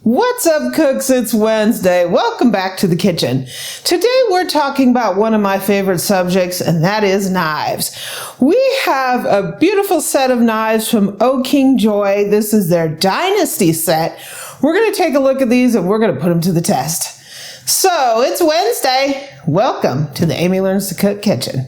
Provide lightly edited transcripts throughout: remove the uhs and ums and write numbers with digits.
What's up, cooks? It's Wednesday. Welcome back to the kitchen. Today we're talking about one of my favorite subjects, and that is knives. We have a beautiful set of knives from Okingjoy. This is their Dynasty set. We're going to take a look at these and we're going to put them to the test. So it's Wednesday. Welcome to the Amy Learns to Cook kitchen.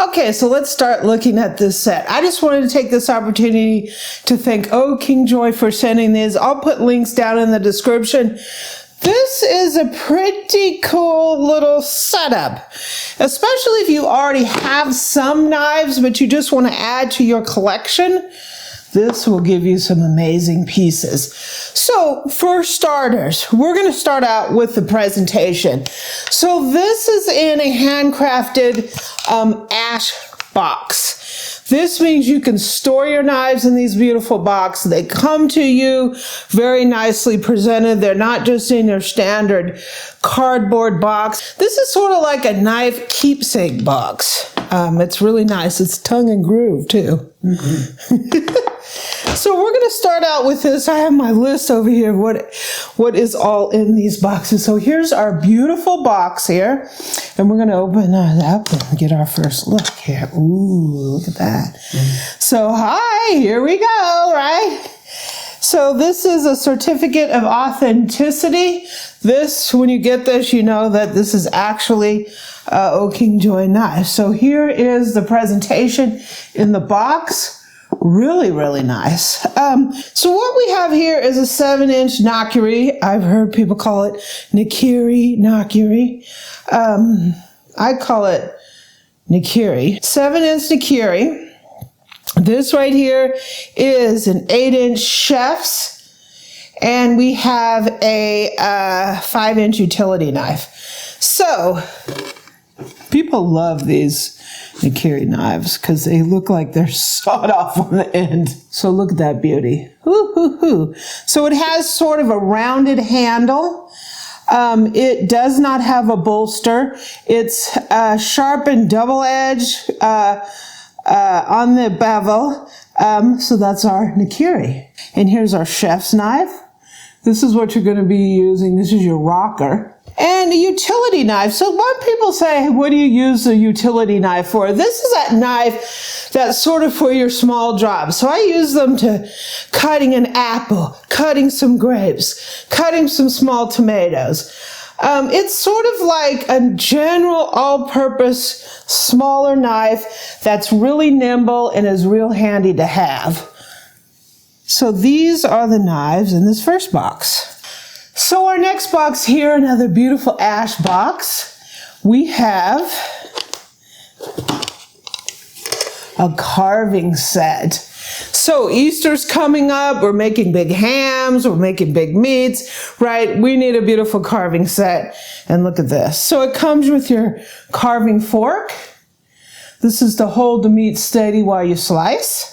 Okay, so let's start looking at this set. I just wanted to take this opportunity to thank Okingjoy for sending these. I'll put links down in the description. This is a pretty cool little setup, especially if you already have some knives, but you just want to add to your collection. This will give you some amazing pieces. So for starters, we're going to start out with the presentation. So this is in a handcrafted ash box. This means you can store your knives in these beautiful boxes. They come to you very nicely presented. They're not just in your standard cardboard box. This is sort of like a knife keepsake box. It's really nice. It's tongue and groove too. Mm-hmm. So we're going to start out with this. I have my list over here. What is all in these boxes? So here's our beautiful box here. And we're going to open that up and get our first look here. Ooh, look at that. Mm-hmm. So hi, here we go, right? So this is a certificate of authenticity. This, when you get this, you know that this is actually Okingjoy Knives. So here is the presentation in the box. Really, really nice. So what we have here is a 7-inch Nakiri. I've heard people call it Nakiri. I call it Nakiri. 7-inch Nakiri. This right here is an 8-inch chef's, and we have a 5-inch utility knife. So people love these Nakiri knives because they look like they're sawed off on the end. So look at that beauty. Hoo. So it has sort of a rounded handle. It does not have a bolster. It's sharpened double edge on the bevel. So that's our Nakiri. And here's our chef's knife. This is what you're going to be using. This is your rocker. And a utility knife. So what people say, what do you use a utility knife for? This is that knife that's sort of for your small jobs. So I use them to cutting an apple, cutting some grapes, cutting some small tomatoes. It's sort of like a general all-purpose smaller knife that's really nimble and is real handy to have. So these are the knives in this first box. So our next box here, another beautiful ash box. We have a carving set. So Easter's coming up. We're making big hams. We're making big meats, right? We need a beautiful carving set. And look at this. So it comes with your carving fork. This is to hold the meat steady while you slice.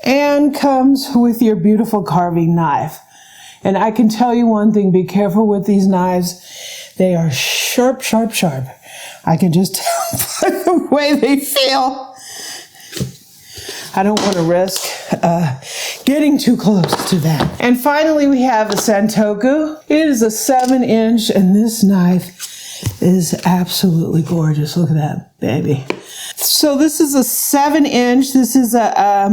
And comes with your beautiful carving knife. And I can tell you one thing, be careful with these knives. They are sharp, sharp, sharp. I can just tell by the way they feel. I don't want to risk getting too close to that. And finally, we have a Santoku. It is a 7-inch, and this knife is absolutely gorgeous. Look at that, baby. So this is a 7-inch. This is a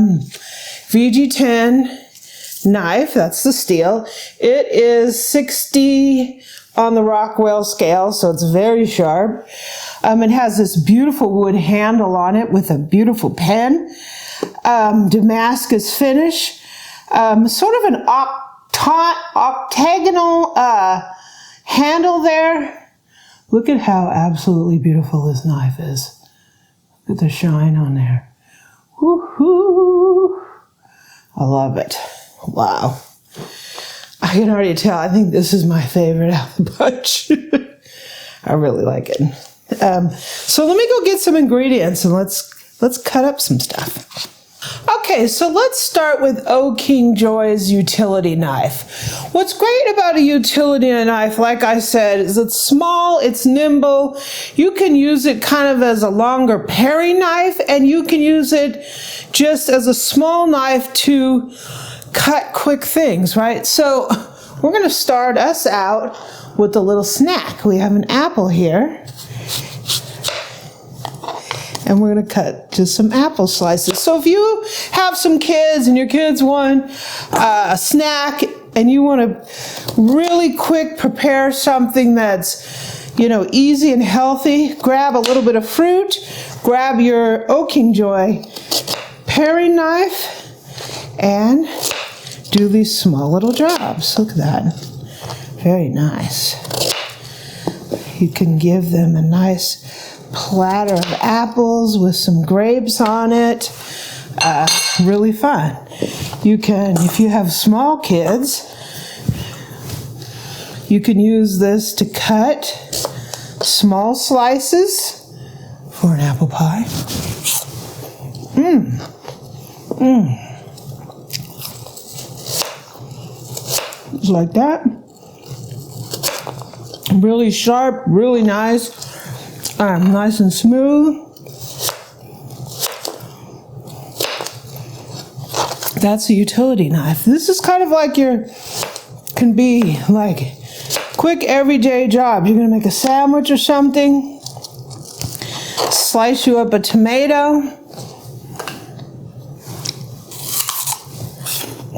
VG10 knife. That's the steel. It is 60 on the Rockwell scale, so it's very sharp. It has this beautiful wood handle on it with a beautiful pen. Damascus finish. Sort of an octagonal handle there. Look at how absolutely beautiful this knife is. Look at the shine on there. Woohoo! I love it. Wow. I can already tell. I think this is my favorite out of the bunch. I really like it. So let me go get some ingredients and let's cut up some stuff. Okay, so let's start with Okingjoy's utility knife. What's great about a utility knife, like I said, is it's small, it's nimble. You can use it kind of as a longer paring knife, and you can use it just as a small knife to cut quick things, right? So we're going to start us out with a little snack. We have an apple here. And we're going to cut just some apple slices. So if you have some kids and your kids want a snack and you want to really quick prepare something that's, you know, easy and healthy, grab a little bit of fruit, grab your Okingjoy paring knife, and do these small little jobs. Look at that. Very nice. You can give them a nice platter of apples with some grapes on it. Really fun. You can, if you have small kids, you can use this to cut small slices for an apple pie. Just like that. Really sharp, really nice. Nice and smooth. That's a utility knife. This is kind of like can be like quick everyday job. You're gonna make a sandwich or something, slice you up a tomato,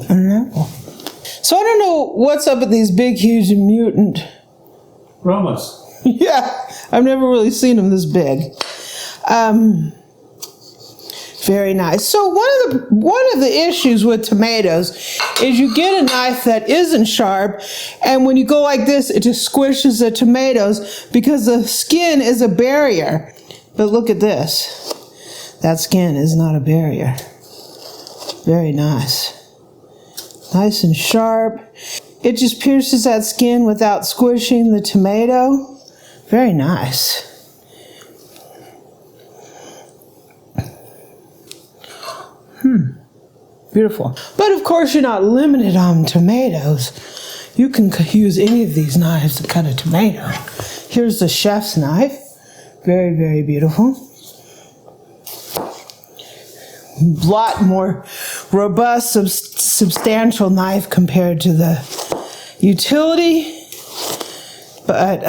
and an apple. So I don't know what's up with these big, huge, mutant Romas. Yeah, I've never really seen them this big. Very nice. So one of the issues with tomatoes is you get a knife that isn't sharp, and when you go like this, it just squishes the tomatoes because the skin is a barrier. But look at this. That skin is not a barrier. Very nice. Nice and sharp. It just pierces that skin without squishing the tomato. Very nice. Beautiful. But of course, you're not limited on tomatoes. You can use any of these knives to cut a tomato. Here's the chef's knife. Very, very beautiful. Lot more robust, substantial knife compared to the utility. But,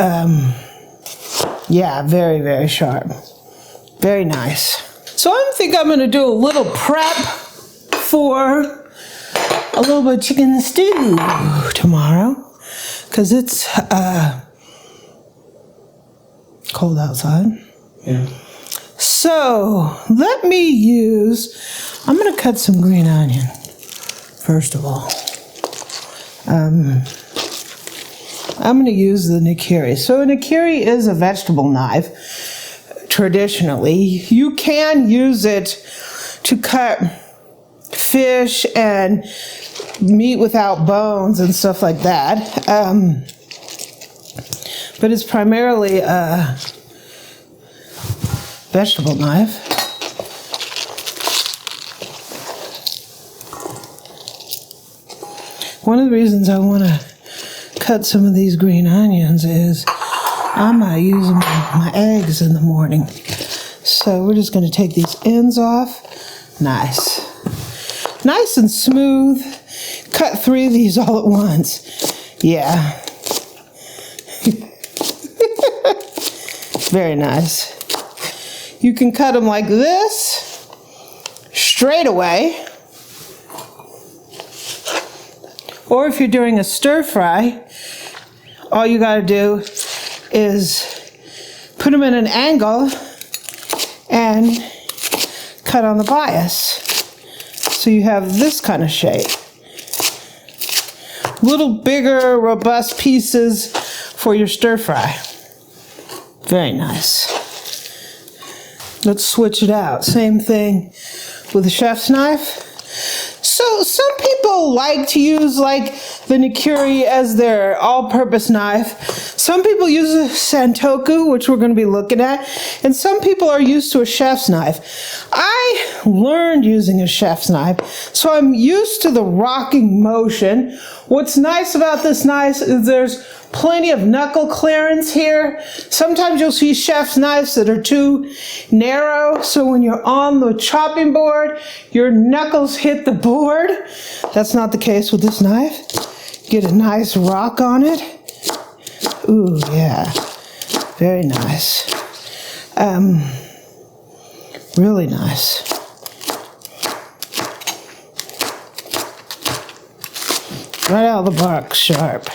yeah, very, very sharp. Very nice. So I think I'm going to do a little prep for a little bit of chicken stew tomorrow, because it's cold outside. Yeah. So let me I'm going to cut some green onion, first of all. I'm going to use the Nakiri. So a Nakiri is a vegetable knife, traditionally. You can use it to cut fish and meat without bones and stuff like that. But it's primarily a vegetable knife. One of the reasons I want to cut some of these green onions is I'm using my eggs in the morning. So we're just going to take these ends off. Nice. Nice and smooth. Cut 3 of these all at once. Yeah. Very nice. You can cut them like this, straight away. Or if you're doing a stir fry, all you got to do is put them in an angle and cut on the bias. So you have this kind of shape. Little bigger, robust pieces for your stir fry. Very nice. Let's switch it out. Same thing with the chef's knife. So some people like to use like the Nakiri as their all-purpose knife. Some people use a Santoku, which we're going to be looking at, and some people are used to a chef's knife. I learned using a chef's knife, so I'm used to the rocking motion. What's nice about this knife is there's plenty of knuckle clearance here. Sometimes you'll see chef's knives that are too narrow, so when you're on the chopping board, your knuckles hit the board. That's not the case with this knife. Get a nice rock on it. Ooh, yeah, very nice. Really nice. Right out of the box, sharp.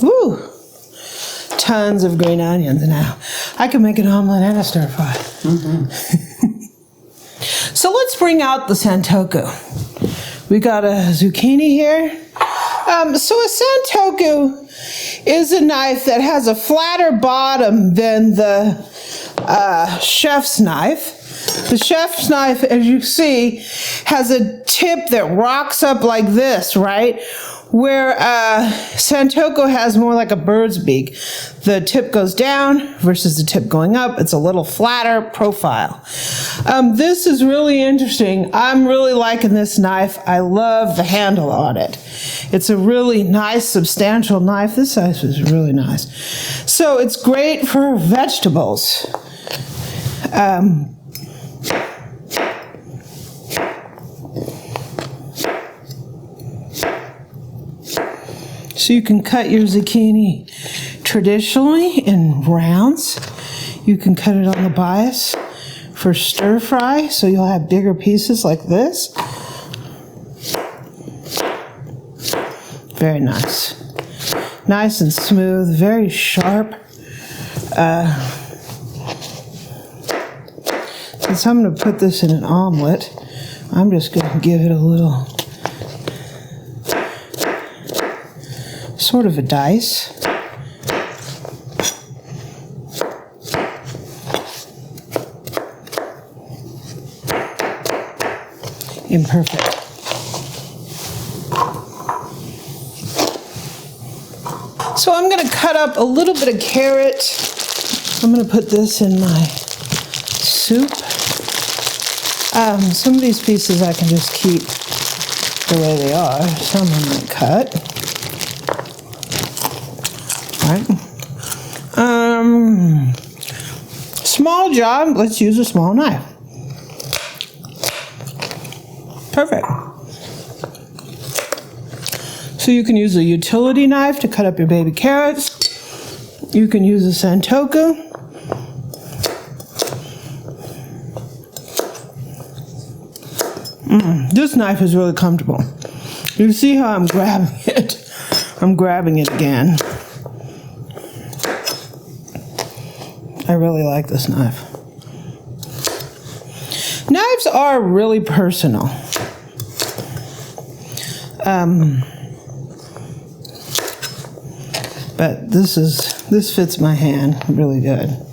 Woo! Tons of green onions now. I can make an omelet and a stir fry. So let's bring out the Santoku. We got a zucchini here. So a Santoku is a knife that has a flatter bottom than the chef's knife. The chef's knife, as you see, has a tip that rocks up like this, right? Where Santoku has more like a bird's beak. The tip goes down versus the tip going up. It's a little flatter profile. This is really interesting. I'm really liking this knife. I love the handle on it. It's a really nice, substantial knife. This size is really nice. So it's great for vegetables. So you can cut your zucchini traditionally in rounds. You can cut it on the bias for stir fry, so you'll have bigger pieces like this. Very nice. Nice and smooth, very sharp. Since I'm going to put this in an omelet, I'm just going to give it a little sort of a dice. Imperfect. So I'm going to cut up a little bit of carrot. I'm going to put this in my soup. Some of these pieces I can just keep the way they are. Some I might cut. Right. Small job, let's use a small knife. Perfect. So you can use a utility knife to cut up your baby carrots. You can use a Santoku. This knife is really comfortable. You see how I'm grabbing it? I'm grabbing it again. I really like this knife. Knives are really personal. But this fits my hand really good.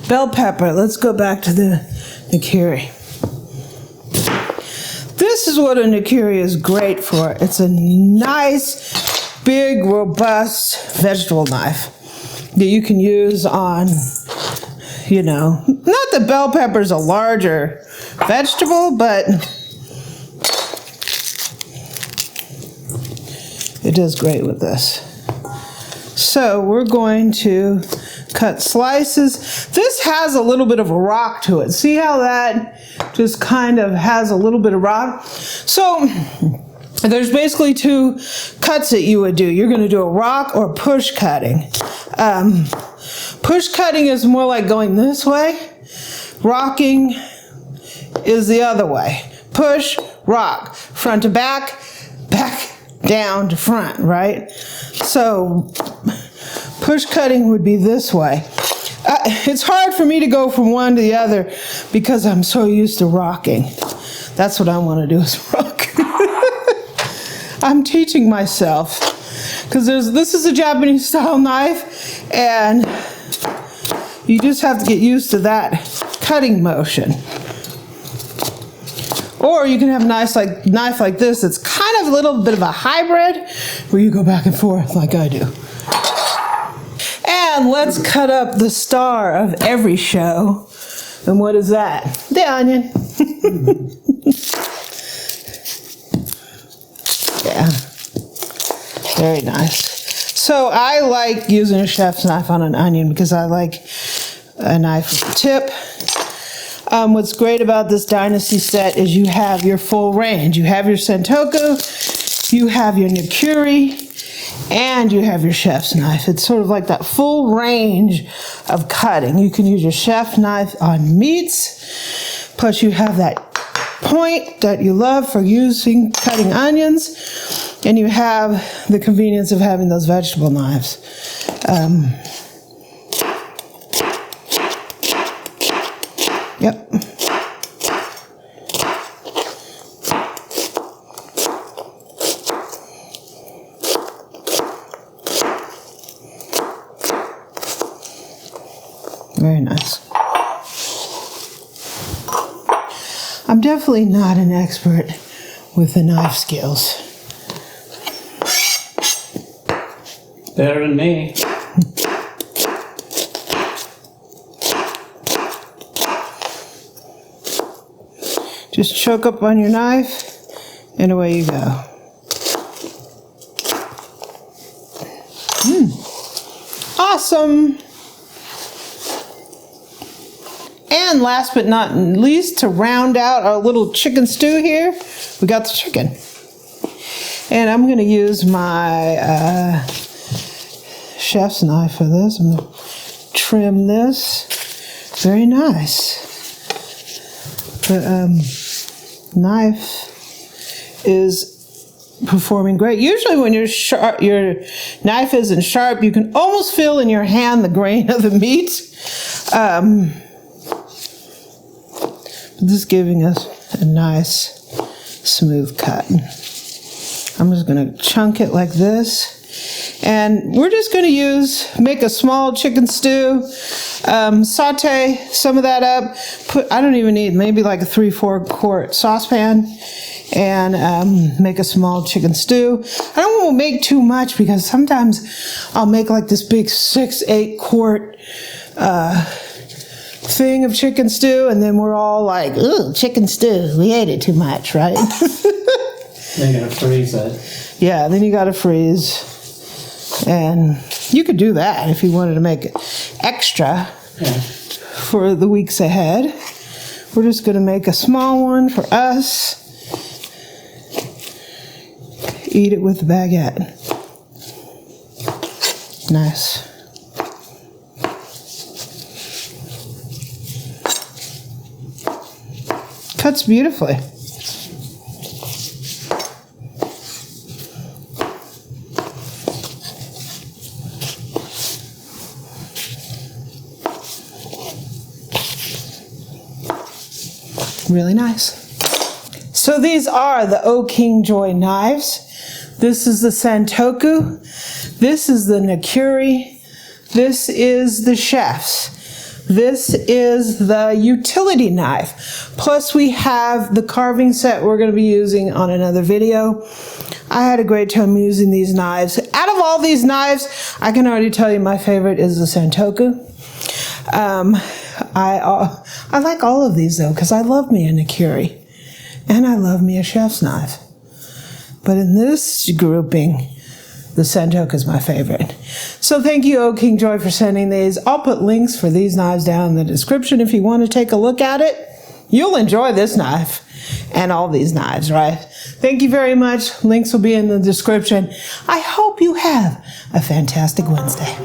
Bell pepper. Let's go back to the Nakiri. This is what a Nakiri is great for. It's a nice, big, robust vegetable knife that you can use on, you know, not that bell pepper is a larger vegetable, but it does great with this. So we're going to cut slices. This has a little bit of a rock to it. See how that just kind of has a little bit of rock? So there's basically two cuts that you would do. You're going to do a rock or push cutting. Push cutting is more like going this way. Rocking is the other way. Push, rock, front to back, back down to front, right? So push cutting would be this way. It's hard for me to go from one to the other because I'm so used to rocking. That's what I want to do is rock. I'm teaching myself because this is a Japanese style knife and you just have to get used to that cutting motion. Or you can have a knife like this. It's kind of a little bit of a hybrid where you go back and forth like I do. And let's cut up the star of every show. And what is that? The onion. Yeah. Very nice. So I like using a chef's knife on an onion because I like a knife with a tip. What's great about this Dynasty set is you have your full range. You have your Santoku, you have your Nakiri, and you have your chef's knife. It's sort of like that full range of cutting. You can use your chef knife on meats, plus you have that point that you love for cutting onions, and you have the convenience of having those vegetable knives. Yep. Very nice. I'm definitely not an expert with the knife skills. Better than me. Just choke up on your knife, and away you go. Awesome! And last but not least, to round out our little chicken stew here, we got the chicken. And I'm going to use my chef's knife for this. I'm going to trim this. Very nice. The knife is performing great. Usually when your knife isn't sharp, you can almost feel in your hand the grain of the meat. This is giving us a nice smooth cut. I'm just going to chunk it like this. And we're just going to make a small chicken stew, saute some of that up, I don't even need, maybe like a 3/4 quart saucepan, and make a small chicken stew. I don't want to make too much because sometimes I'll make like this big 6-8 quart thing of chicken stew, and then we're all like, ooh, chicken stew, we ate it too much, right? Then you gotta freeze it. Yeah, then you gotta freeze. And you could do that if you wanted to make it extra for the weeks ahead. We're just going to make a small one for us. Eat it with the baguette. Nice. Cuts beautifully. Really nice. So these are the Okingjoy knives. This is the Santoku. This is the Nakiri. This is the chef's. This is the utility knife. Plus we have the carving set we're going to be using on another video. I had a great time using these knives. Out of all these knives, I can already tell you my favorite is the Santoku. I like all of these though, because I love me a Nakiri and I love me a chef's knife. But in this grouping, the Santoku is my favorite. So thank you, Okingjoy, for sending these. I'll put links for these knives down in the description if you want to take a look at it. You'll enjoy this knife and all these knives, right? Thank you very much. Links will be in the description. I hope you have a fantastic Wednesday.